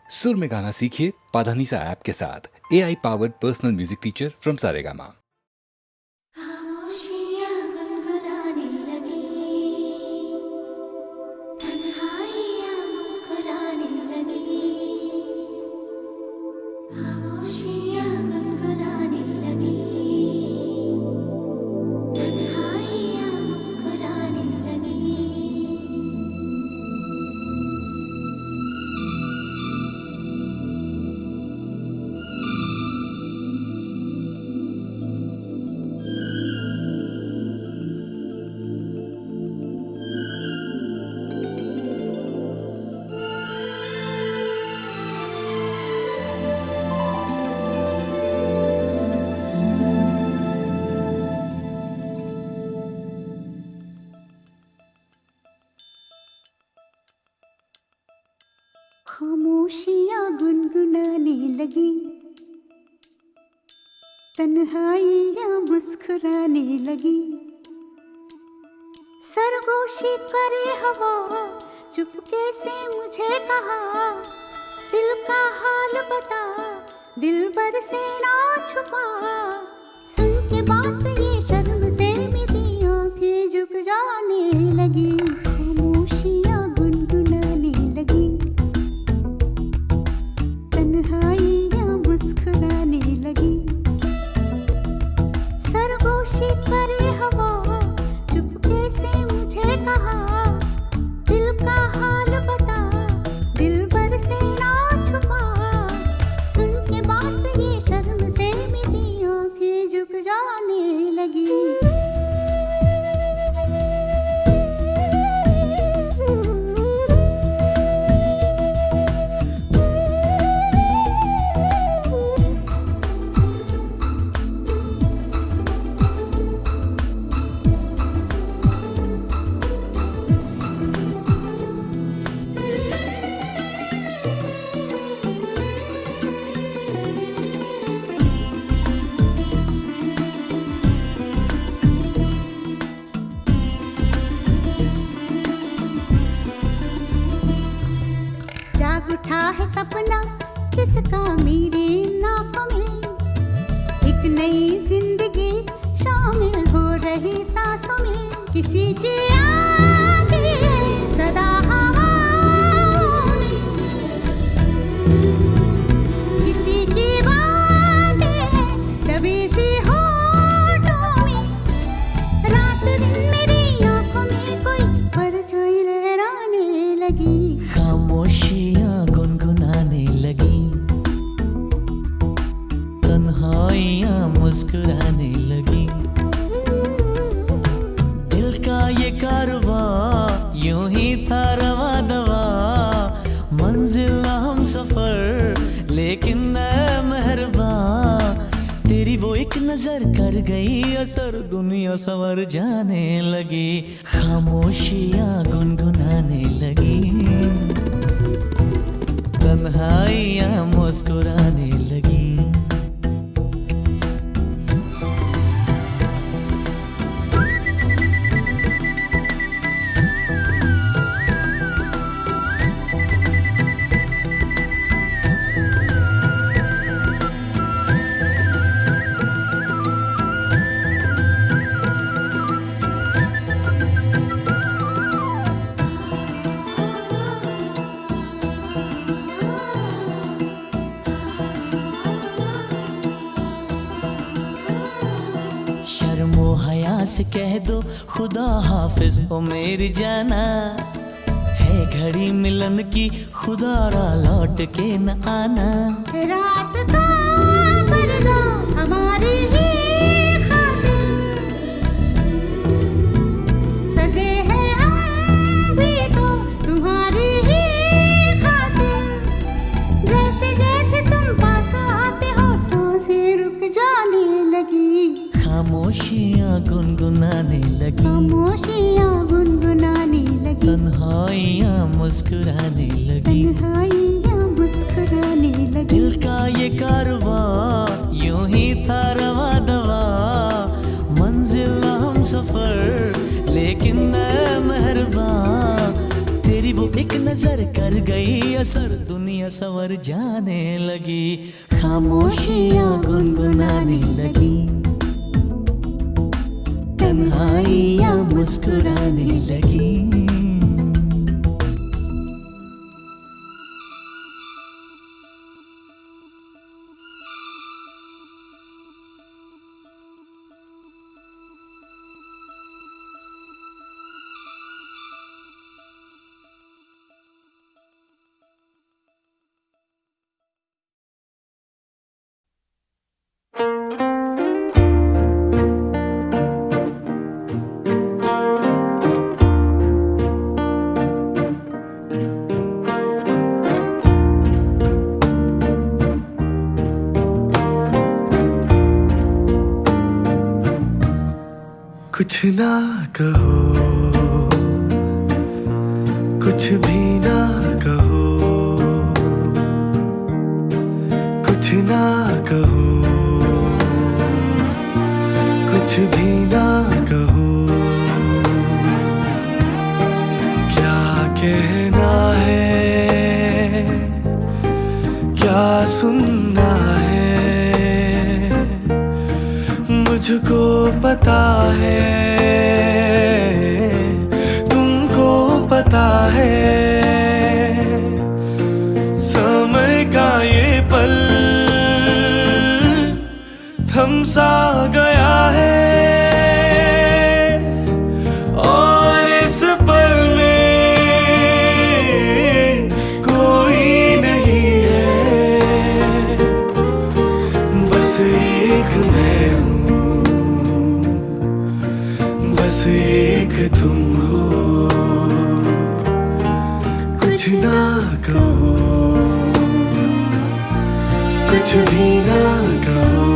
सुर में गाना सीखिए पाधानीसा ऐप के साथ। AI powered personal music teacher from Saregama. खामोशियाँ गुनगुनाने लगी, तन्हाइयाँ मुस्कुराने लगी। खामोशियाँ गुनगुनाने लगी, तन्हाइयाँ मुस्कुराने लगी। खामोशियाँ गुनगुनाने लगी, तन्हाइयाँ मुस्कुराने लगी। सरगोशी करे हवा, चुपके से मुझे कहा, दिल का हाल बता, दिलबर से ना छुपा। सुन के बात ये शर्म से मेरी आंखें झुक जाने लगी। खामोशियाँ गुनगुनाने लगी, तन्हाइयाँ मुस्कुराने लगी। सरगोशी करे हवा, चुपके से मुझे कहा, दिल का हाल बता, दिलबर से ना छुपा। सुन के बात ये शर्म से मेरी आंखें झुक जाने लगी। जाग उठा है सपना किसका मेरी नाकों में, एक नई जिंदगी शामिल हो रही सांसों में। किसी की याद है सदा हवाओं में, किसी की बातें हैं दबी सी होठों में। रात दिन मेरी आंखों में कोई परछाई लहराने लगी। खामोशियाँ गुनगुनाने लगी, तन्हाइयाँ मुस्कुराने लगी। दिल का ये कारवां यूं ही था रवा दवा, मंजिल ना हम सफर लेकिन मैं मेहरबान। तेरी वो एक नजर कर गई असर, दुनिया संवर जाने लगी। खामोशियाँ गुनगुनाने लगी, तन्हाइयाँ मुस्कुराने लगी। शर्मो हया से कह दो खुदा हाफिज हो मेरी जाना, है घड़ी मिलन की खुदा रा लौट के न आना। रात का पर्दा हमारी ही खातिर, सजे हैं हम भी तो तुम्हारी ही खातिर। जैसे जैसे तुम पास आते हो सांसें रुक जाने लगी। खामोशियाँ गुनगुनाने लगी, खामोशियाँ गुनगुनाने लगी, तन्हाइयाँ मुस्कुराने लगी। तन्हाइयाँ मुस्कुराने लगी। दिल का ये कारवां एक नजर कर गई असर, दुनिया संवर जाने लगी, खामोशियां गुनगुनाने लगी, तन्हाइयां मुस्कुराने लगी। कुछ ना कहो, कुछ भी ना कहो, कुछ ना कहो, कुछ भी ना कहो। क्या कहना है, क्या सुनना है, मुझको पता है, तुमको पता है। समय का ये पल थम सा गया है, और इस पल में कोई नहीं है, बस एक मैं हूँ, बस एक तुम हो। कुछ ना कहो, कुछ भी ना कहो।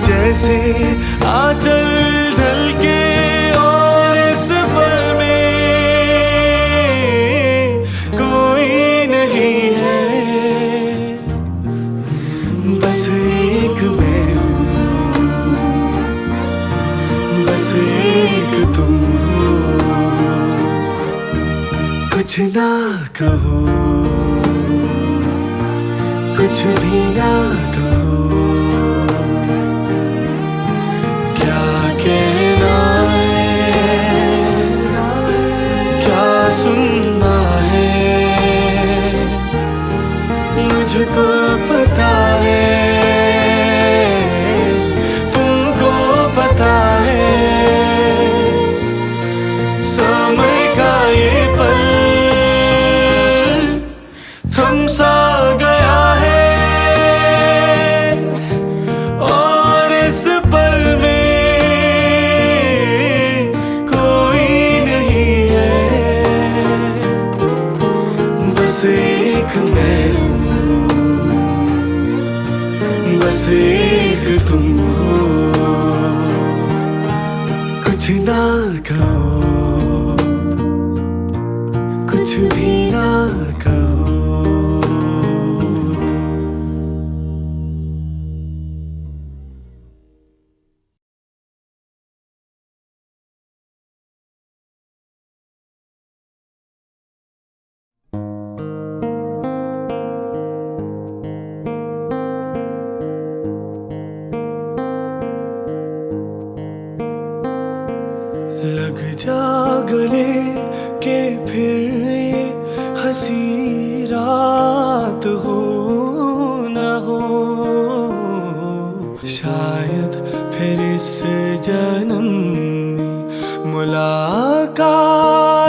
जैसे आंचल ढलके, और इस पल में कोई नहीं है, बस एक मैं हूँ, बस एक तुम हो। कुछ ना कहो, कुछ भी ना कहो। कहना है, क्या सुनना है, मुझको पता है, तुमको पता है। समय का ये पल थम सा गया है, और इस पल में बस एक मैं हूँ, बस एक तुम हो। कुछ ना कहो, कुछ भी ना कहो। लग जा गले के फिर ये हंसी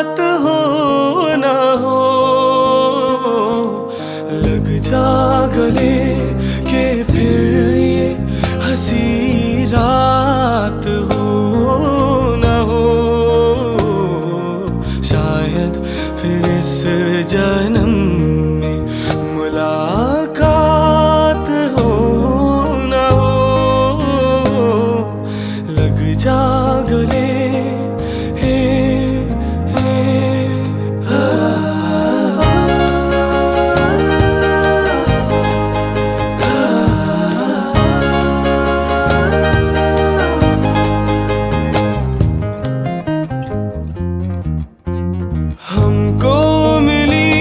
मुलाकात हो ना हो, लग जा गले के फिर ये हंसी रात हो ना हो, शायद फिर इस जन्म में मुलाकात हो ना हो, लग जा गले हमको मिली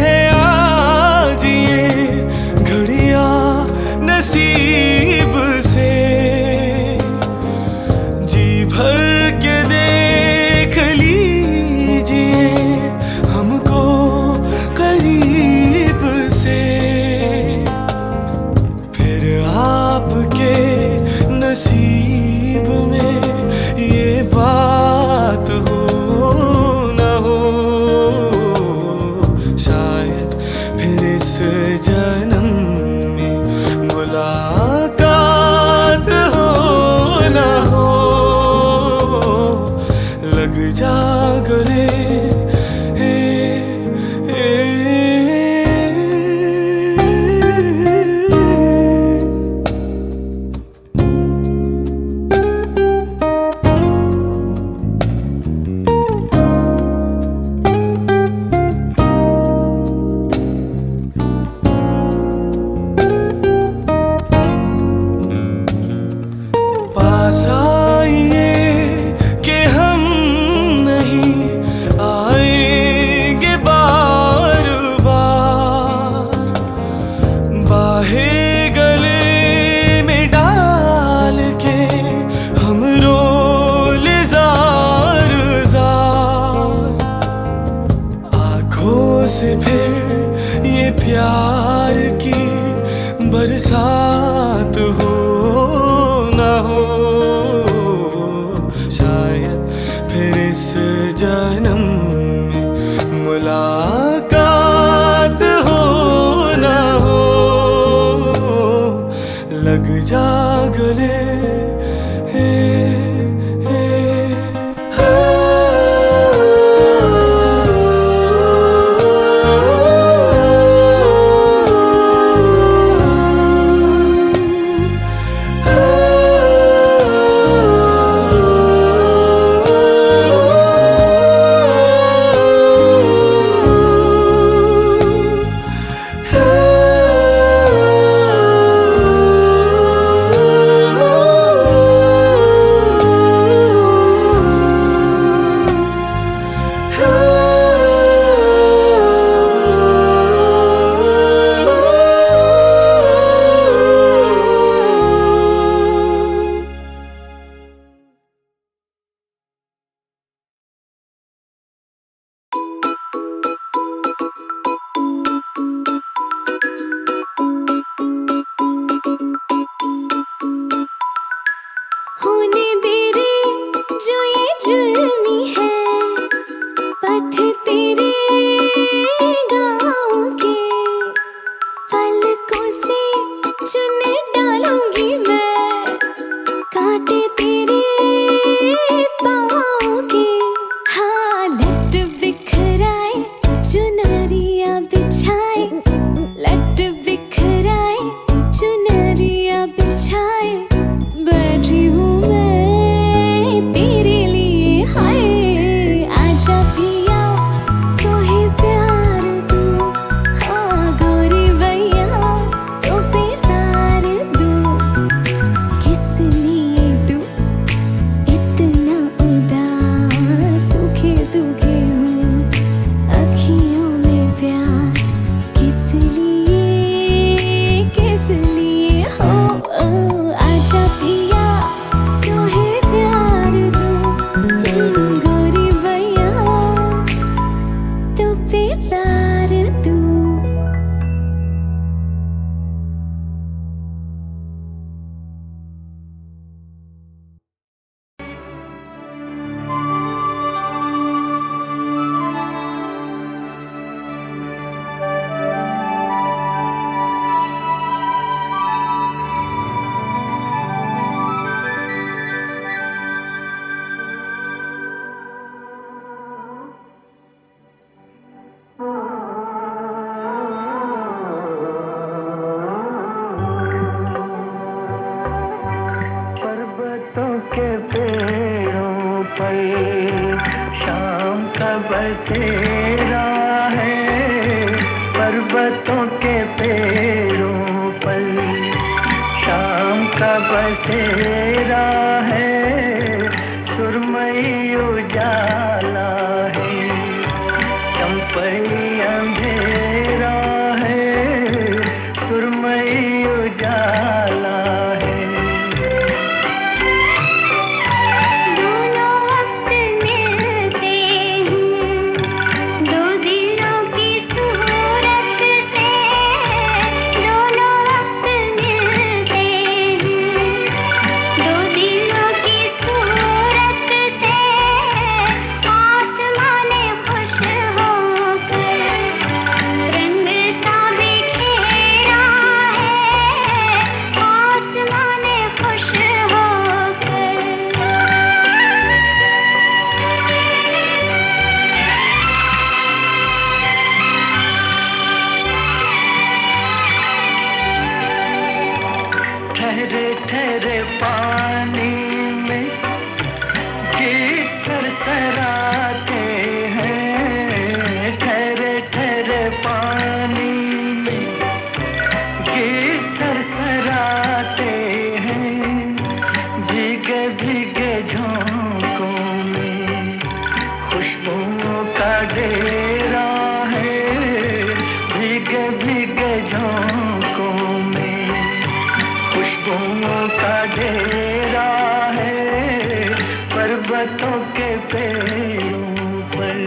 है आज ये घड़ियां नसीब से, जी भर के देख लीजिए हमको करीब से, फिर आपके नसीब में ये बात हो ना हो, शायद फिर इस जन्म में मुलाकात हो ना हो, लग जा गले पास आइए कि हम नहीं आएंगे बार बार, बाहें गले में डाल के हम रोले जार जार, आँखों से फिर ये प्यार की बरसात हो ना हो, शायद फिर इस जन्म में मुलाकात हो ना हो, लग जा गले होने दे रे जो ये जुल्मी है, पथ तेरे गाँव के पलकों से चुन डालूंगी मैं, कांटे तेरे पाँव के, हालत बिखराए चुनरिया बिछाए, लट बिखराए चुनरिया बिछाए, बैठी हूँ मैं तेरे लिए, हाय आजा पिया बसेरा है पर्वतों के पेड़ों पर, शाम का बसेरा है सुरमई उजाला है, चंपई अंधेरा है सुरमई उजाला है। ठहरे ठहरे पानी में गीत सरसराते हैं, ठहरे ठहरे पानी में गीत सरसराते हैं, भीगे भीगे झोंकों में खुशबुओं का डेरा है, भीगे भीगे झोंकों में खुशबुओं का डेरा है पर्वतों के पेड़ों पर।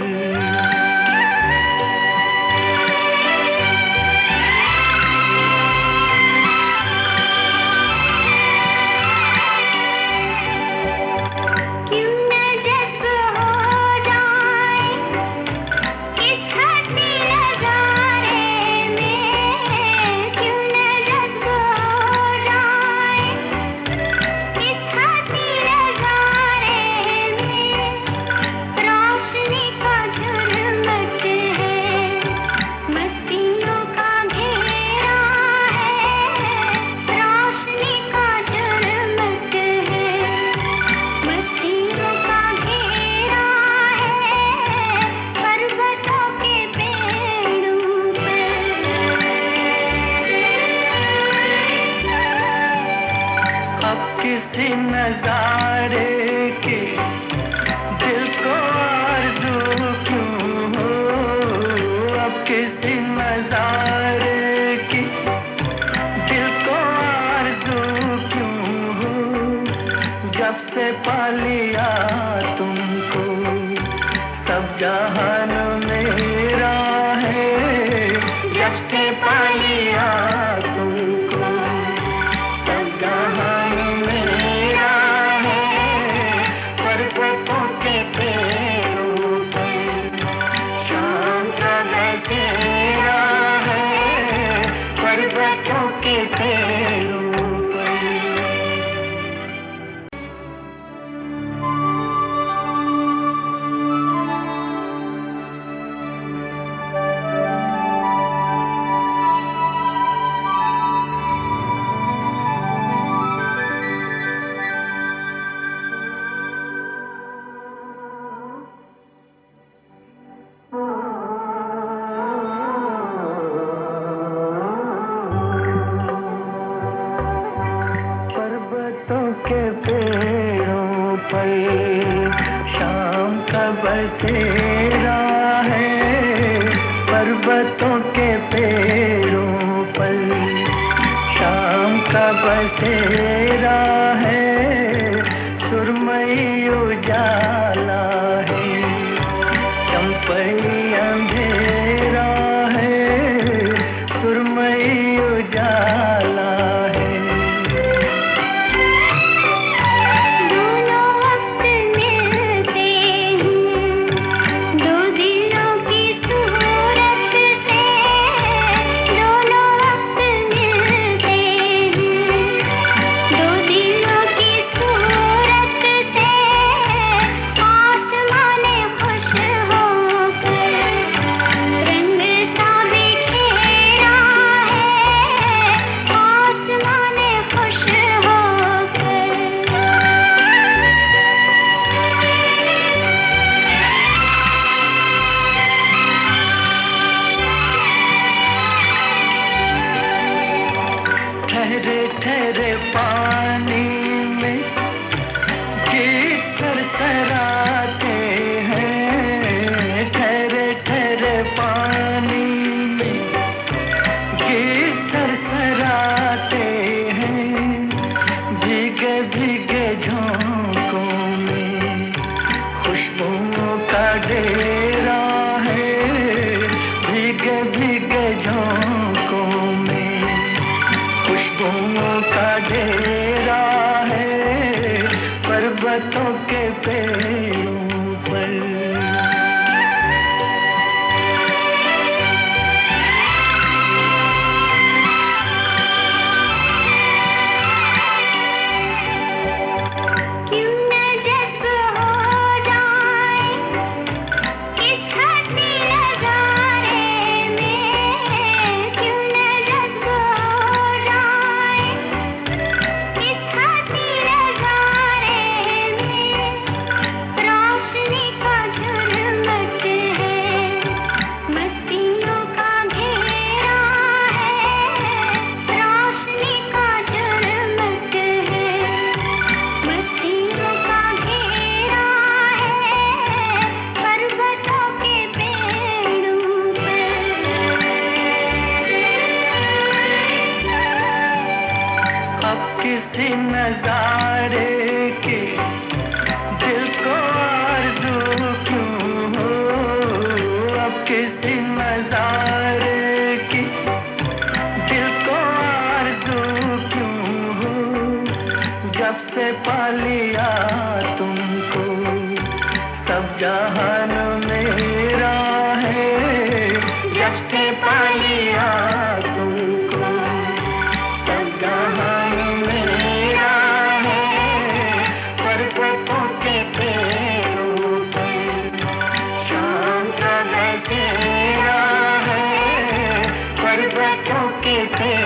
किसी नजारे की दिल को आरज़ू क्यों हो, अब किसी नजारे की दिल को आरज़ू क्यों हो, जब से पा लिया तुमको सब जहान मेरा है, जब से पा लिया तुमको सब जहान मेरा है, पर्वतों के पेड़ों पर शाम का बसेरा है, पर्वतों के पेड़ों पर। पर्वतों के पेड़ों पर शाम का बसेरा है, पर्वतों के पेड़ों पर शाम का बसेरा है सुरमई उजाला है, चंपई अंधेरा है सुरमई उजाला है। पेड़ों पर। किसी नजारे की दिल को आरज़ू क्यों हो, अब किसी नजारे की दिल को आरज़ू क्यों हो, जब से पा लिया तुमको सब जहान मेरा है, जब से पा लिया तुमको सब जहान के